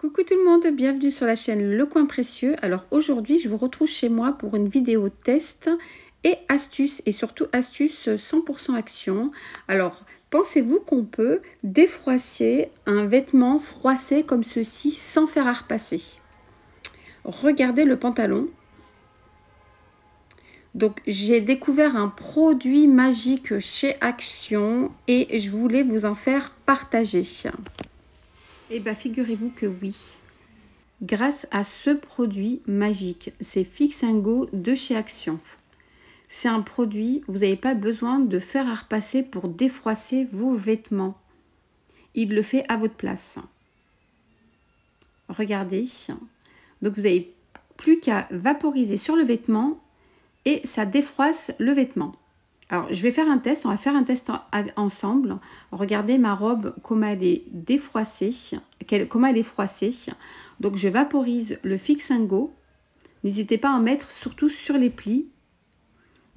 Coucou tout le monde, bienvenue sur la chaîne Le Coin Précieux. Alors aujourd'hui, je vous retrouve chez moi pour une vidéo test et astuces, et surtout astuces 100% action. Alors, pensez-vous qu'on peut défroisser un vêtement froissé comme ceci sans faire à repasser? Regardez le pantalon. Donc, j'ai découvert un produit magique chez Action et je voulais vous en faire partager. Et bien, figurez-vous que oui. Grâce à ce produit magique, c'est Fix & Go de chez Action. C'est un produit, vous n'avez pas besoin de faire à repasser pour défroisser vos vêtements. Il le fait à votre place. Regardez. Donc vous n'avez plus qu'à vaporiser sur le vêtement et ça défroisse le vêtement. Alors je vais faire un test, on va faire un test ensemble. Regardez ma robe, comment elle est défroissée, comment elle est froissée. Donc je vaporise le Fix & Go. N'hésitez pas à en mettre surtout sur les plis.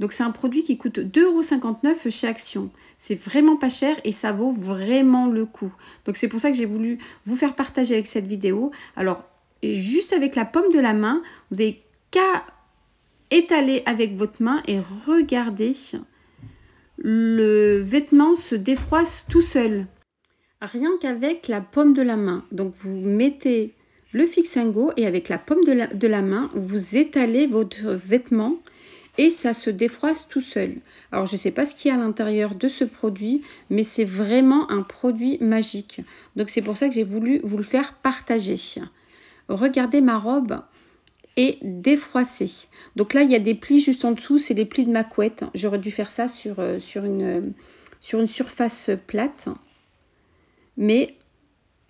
Donc c'est un produit qui coûte 2,59 € chez Action. C'est vraiment pas cher et ça vaut vraiment le coup. Donc c'est pour ça que j'ai voulu vous faire partager avec cette vidéo. Alors juste avec la paume de la main, vous n'avez qu'à étaler avec votre main et regardez. Le vêtement se défroisse tout seul. Rien qu'avec la paume de la main. Donc vous mettez le Fix & Go et avec la paume de la main, vous étalez votre vêtement et ça se défroisse tout seul. Alors je ne sais pas ce qu'il y a à l'intérieur de ce produit, mais c'est vraiment un produit magique. Donc c'est pour ça que j'ai voulu vous le faire partager. Regardez ma robe et défroissée. Donc là, il y a des plis juste en dessous, c'est les plis de ma couette. J'aurais dû faire ça sur une surface plate. Mais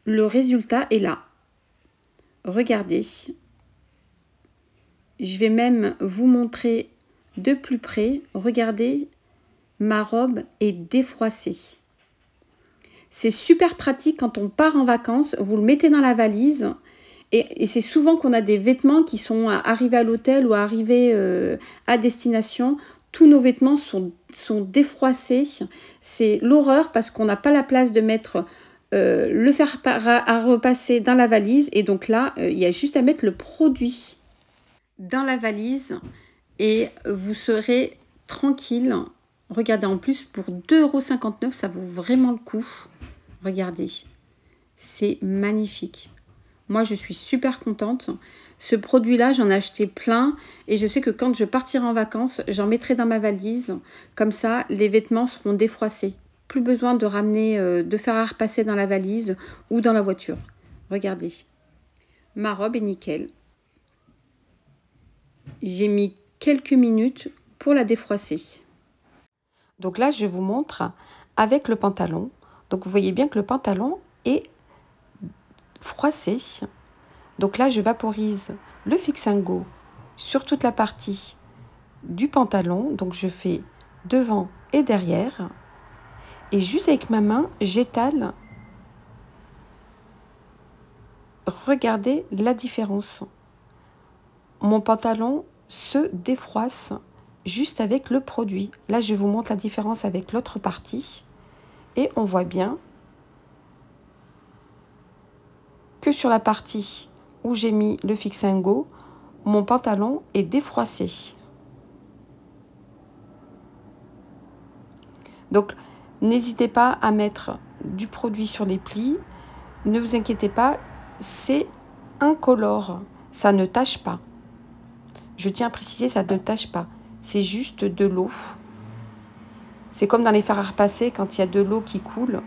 le résultat est là. Regardez. Je vais même vous montrer de plus près. Regardez, ma robe est défroissée. C'est super pratique quand on part en vacances. Vous le mettez dans la valise. Et c'est souvent qu'on a des vêtements qui sont arrivés à l'hôtel ou arrivés à destination. Tous nos vêtements sont défroissés. C'est l'horreur parce qu'on n'a pas la place de mettre le fer à repasser dans la valise. Et donc là, il y a juste à mettre le produit dans la valise et vous serez tranquille. Regardez, en plus, pour 2,59 €, ça vaut vraiment le coup. Regardez, c'est magnifique. Moi, je suis super contente. Ce produit-là, j'en ai acheté plein. Et je sais que quand je partirai en vacances, j'en mettrai dans ma valise. Comme ça, les vêtements seront défroissés. Plus besoin de ramener, de faire à repasser dans la valise ou dans la voiture. Regardez. Ma robe est nickel. J'ai mis quelques minutes pour la défroisser. Donc là, je vous montre avec le pantalon. Donc vous voyez bien que le pantalon est froissé. Donc là, je vaporise le Fix & Go sur toute la partie du pantalon. Donc je fais devant et derrière. Et juste avec ma main, j'étale. Regardez la différence. Mon pantalon se défroisse juste avec le produit. Là, je vous montre la différence avec l'autre partie. Et on voit bien que sur la partie où j'ai mis le Fix & Go, mon pantalon est défroissé. Donc, n'hésitez pas à mettre du produit sur les plis. Ne vous inquiétez pas, c'est incolore. Ça ne tache pas. Je tiens à préciser, ça ne tache pas. C'est juste de l'eau. C'est comme dans les fers à repasser quand il y a de l'eau qui coule.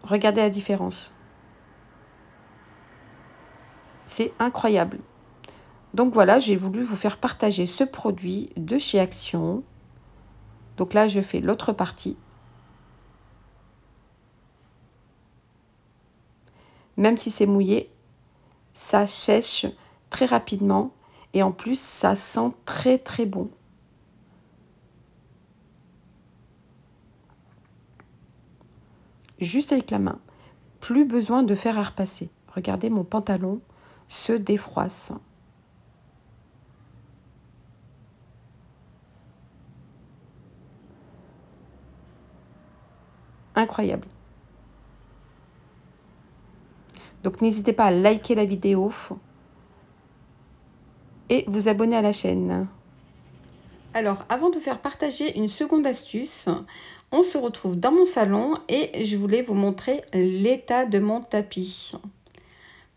Regardez la différence. C'est incroyable. Donc voilà, j'ai voulu vous faire partager ce produit de chez Action. Donc là, je fais l'autre partie. Même si c'est mouillé, ça sèche très rapidement. Et en plus, ça sent très très bon. Juste avec la main. Plus besoin de faire à repasser. Regardez, mon pantalon se défroisse. Incroyable. Donc n'hésitez pas à liker la vidéo et vous abonner à la chaîne. Alors, avant de vous faire partager une seconde astuce, on se retrouve dans mon salon et je voulais vous montrer l'état de mon tapis.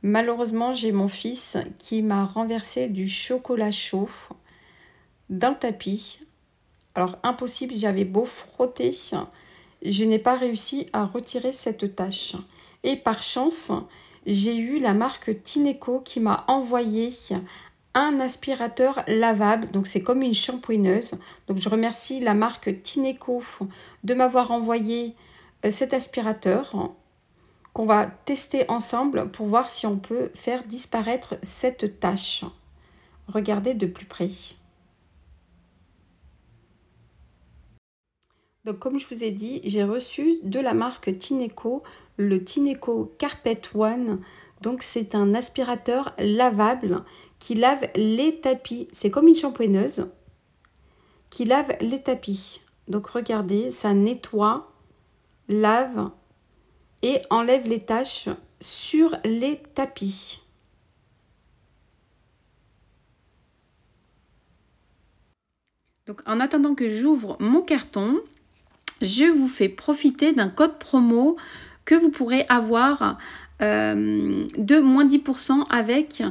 Malheureusement, j'ai mon fils qui m'a renversé du chocolat chaud dans le tapis. Alors, impossible, j'avais beau frotter, je n'ai pas réussi à retirer cette tache. Et par chance, j'ai eu la marque Tineco qui m'a envoyé un aspirateur lavable, donc c'est comme une shampooineuse. Donc je remercie la marque Tineco de m'avoir envoyé cet aspirateur qu'on va tester ensemble pour voir si on peut faire disparaître cette tache. Regardez de plus près. Donc comme je vous ai dit, j'ai reçu de la marque Tineco le Tineco Carpet One. Donc c'est un aspirateur lavable qui lave les tapis. C'est comme une shampooineuse qui lave les tapis. Donc regardez, ça nettoie, lave et enlève les taches sur les tapis. Donc en attendant que j'ouvre mon carton, je vous fais profiter d'un code promo que vous pourrez avoir de moins 10% avec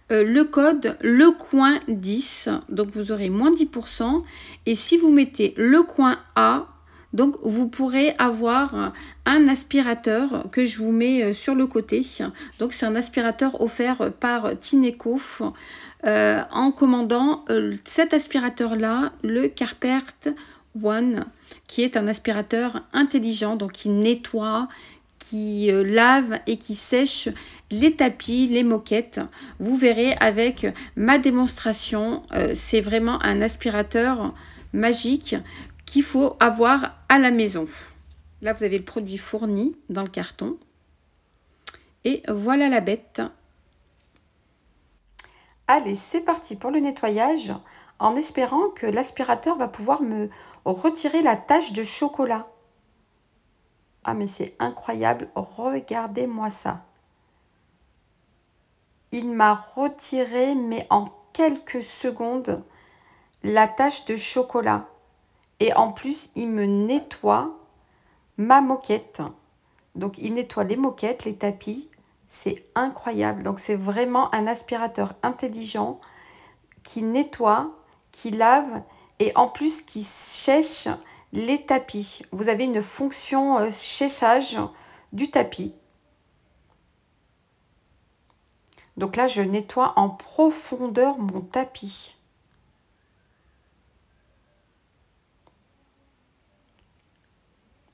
le code LECOIN10. Donc vous aurez moins 10%. Et si vous mettez le coin A, donc vous pourrez avoir un aspirateur que je vous mets sur le côté. Donc c'est un aspirateur offert par Tineco. En commandant cet aspirateur-là, le Carpet One, qui est un aspirateur intelligent, donc qui nettoie, qui lave et qui sèche les tapis, les moquettes. Vous verrez avec ma démonstration, c'est vraiment un aspirateur magique qu'il faut avoir à la maison. Là, vous avez le produit fourni dans le carton. Et voilà la bête. Allez, c'est parti pour le nettoyage, en espérant que l'aspirateur va pouvoir me retirer la tache de chocolat. Ah, mais c'est incroyable, regardez-moi ça. Il m'a retiré, mais en quelques secondes, la tache de chocolat. Et en plus, il me nettoie ma moquette. Donc, il nettoie les moquettes, les tapis. C'est incroyable. Donc, c'est vraiment un aspirateur intelligent qui nettoie, qui lave et en plus qui sèche les tapis. Vous avez une fonction séchage du tapis. Donc là, je nettoie en profondeur mon tapis.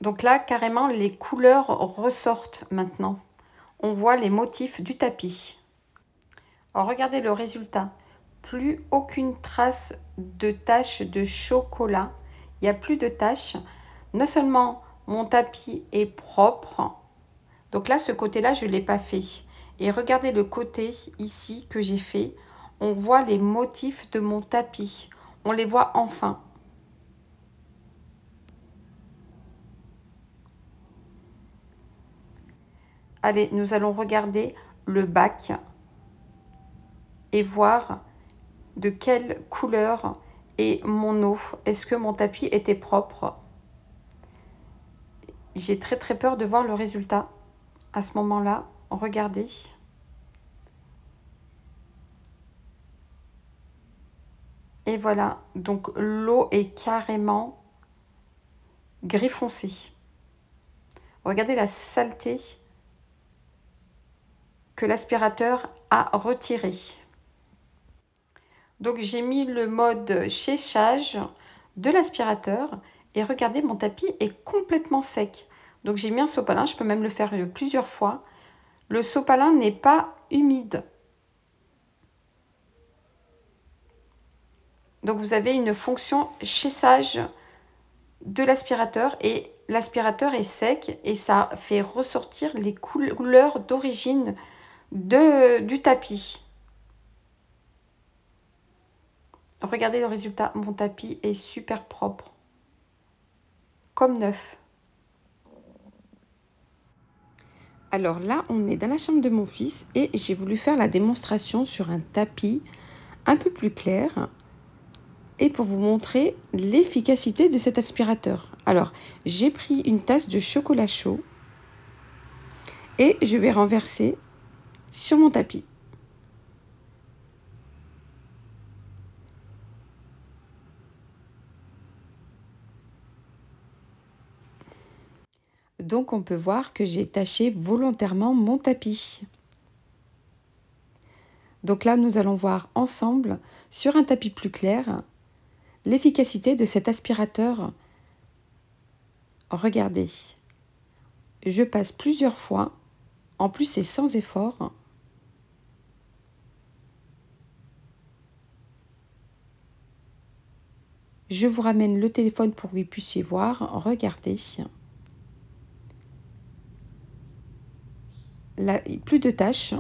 Donc là, carrément, les couleurs ressortent maintenant. On voit les motifs du tapis. Alors, regardez le résultat. Plus aucune trace de tache de chocolat. Il n'y a plus de taches. Non seulement mon tapis est propre. Donc là, ce côté-là, je ne l'ai pas fait. Et regardez le côté ici que j'ai fait. On voit les motifs de mon tapis. On les voit enfin. Allez, nous allons regarder le bac et voir de quelle couleur est mon eau. Est-ce que mon tapis était propre? J'ai très peur de voir le résultat à ce moment-là. Regardez. Et voilà, donc l'eau est carrément gris foncé. Regardez la saleté que l'aspirateur a retirée. Donc j'ai mis le mode séchage de l'aspirateur et regardez, mon tapis est complètement sec. Donc j'ai mis un sopalin, je peux même le faire plusieurs fois. Le sopalin n'est pas humide. Donc vous avez une fonction séchage de l'aspirateur et l'aspirateur est sec et ça fait ressortir les couleurs d'origine du tapis. Regardez le résultat, mon tapis est super propre, comme neuf. Alors là, on est dans la chambre de mon fils et j'ai voulu faire la démonstration sur un tapis un peu plus clair et pour vous montrer l'efficacité de cet aspirateur. Alors, j'ai pris une tasse de chocolat chaud et je vais renverser sur mon tapis. Donc on peut voir que j'ai taché volontairement mon tapis. Donc là, nous allons voir ensemble, sur un tapis plus clair, l'efficacité de cet aspirateur. Regardez, je passe plusieurs fois, en plus c'est sans effort. Je vous ramène le téléphone pour que vous puissiez voir, regardez. Là, plus de taches,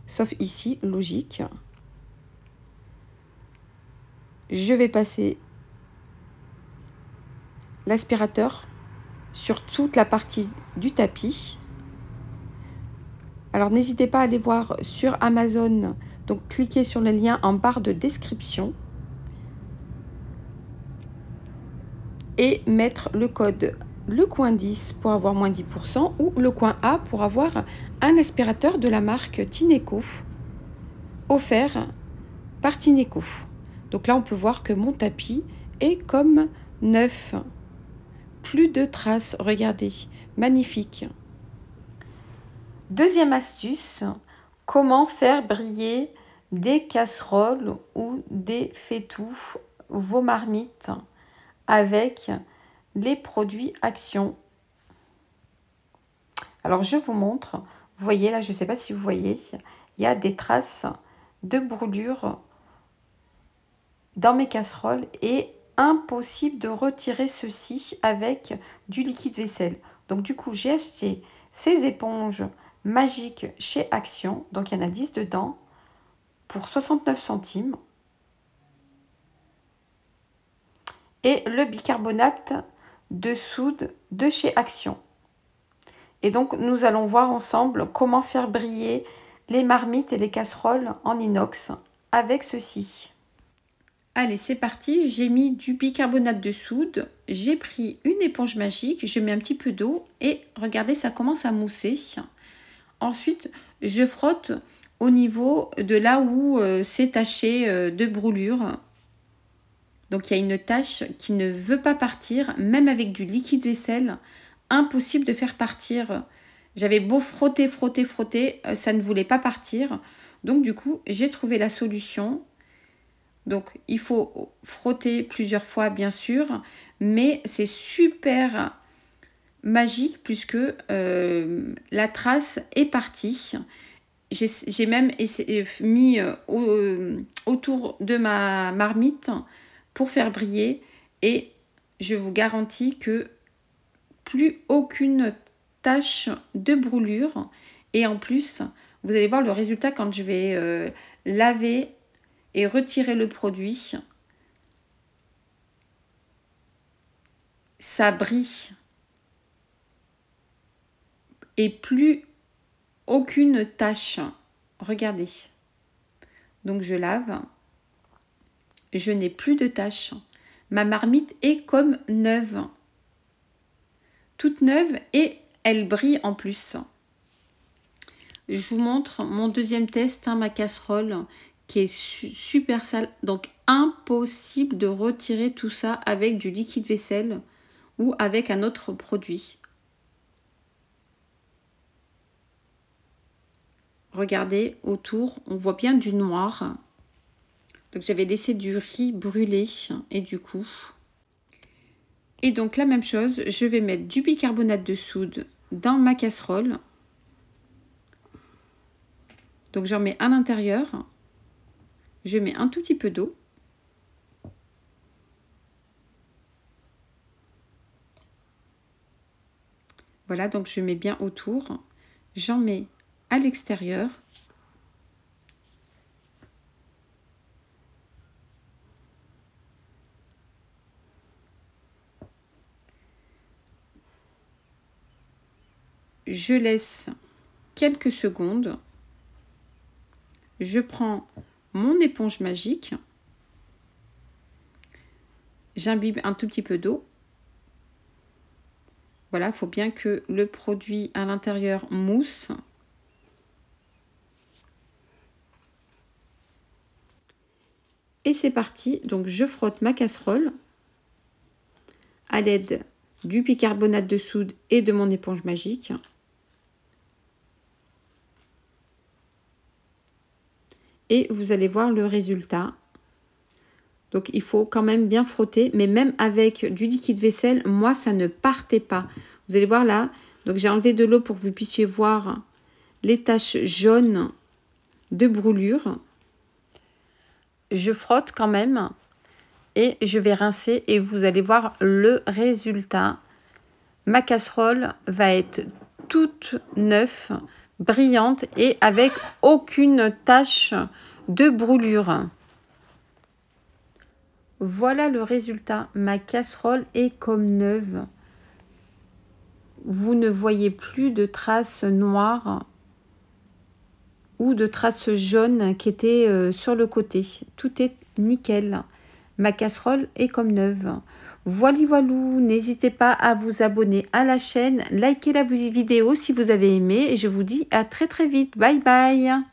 sauf ici, logique. Je vais passer l'aspirateur sur toute la partie du tapis. Alors n'hésitez pas à aller voir sur Amazon, donc cliquez sur le lien en barre de description et mettre le code le coin 10 pour avoir moins 10% ou le coin A pour avoir un aspirateur de la marque Tineco offert par Tineco. Donc là on peut voir que mon tapis est comme neuf. Plus de traces, regardez, magnifique. Deuxième astuce, comment faire briller des casseroles ou des fétous, vos marmites, avec les produits Action. Alors je vous montre, vous voyez là, je ne sais pas si vous voyez, il y a des traces de brûlure dans mes casseroles et impossible de retirer ceci avec du liquide vaisselle. Donc du coup, j'ai acheté ces éponges magiques chez Action, donc il y en a 10 dedans, pour 69 centimes. Et le bicarbonate de soude de chez Action. Et donc, nous allons voir ensemble comment faire briller les marmites et les casseroles en inox avec ceci. Allez, c'est parti. J'ai mis du bicarbonate de soude. J'ai pris une éponge magique. Je mets un petit peu d'eau et regardez, ça commence à mousser. Ensuite, je frotte au niveau de là où c'est taché de brûlure. Donc, il y a une tache qui ne veut pas partir, même avec du liquide vaisselle. Impossible de faire partir. J'avais beau frotter, frotter, frotter, ça ne voulait pas partir. Donc, du coup, j'ai trouvé la solution. Donc, il faut frotter plusieurs fois, bien sûr, mais c'est super magique puisque la trace est partie. J'ai même mis autour de ma marmite pour faire briller et je vous garantis que plus aucune tache de brûlure et en plus, vous allez voir le résultat quand je vais laver et retirer le produit, ça brille et plus aucune tache. Regardez. Donc je lave, je n'ai plus de taches. Ma marmite est comme neuve, toute neuve et elle brille en plus. Je vous montre mon deuxième test, ma casserole qui est super sale. Donc impossible de retirer tout ça avec du liquide vaisselle ou avec un autre produit. Regardez autour, on voit bien du noir. Donc j'avais laissé du riz brûlé et du coup. Et donc la même chose, je vais mettre du bicarbonate de soude dans ma casserole. Donc j'en mets à l'intérieur. Je mets un tout petit peu d'eau. Voilà, donc je mets bien autour. J'en mets à l'extérieur. Je laisse quelques secondes. Je prends mon éponge magique. J'imbibe un tout petit peu d'eau. Voilà, il faut bien que le produit à l'intérieur mousse. Et c'est parti. Donc, je frotte ma casserole à l'aide du bicarbonate de soude et de mon éponge magique. Et vous allez voir le résultat. Donc, il faut quand même bien frotter. Mais même avec du liquide vaisselle, moi, ça ne partait pas. Vous allez voir là. Donc, j'ai enlevé de l'eau pour que vous puissiez voir les taches jaunes de brûlure. Je frotte quand même. Et je vais rincer et vous allez voir le résultat. Ma casserole va être toute neuve, brillante et avec aucune tache de brûlure. Voilà le résultat. Ma casserole est comme neuve. Vous ne voyez plus de traces noires ou de traces jaunes qui étaient sur le côté. Tout est nickel. Ma casserole est comme neuve. Voilà, voilou, n'hésitez pas à vous abonner à la chaîne, likez la vidéo si vous avez aimé et je vous dis à très très vite. Bye bye.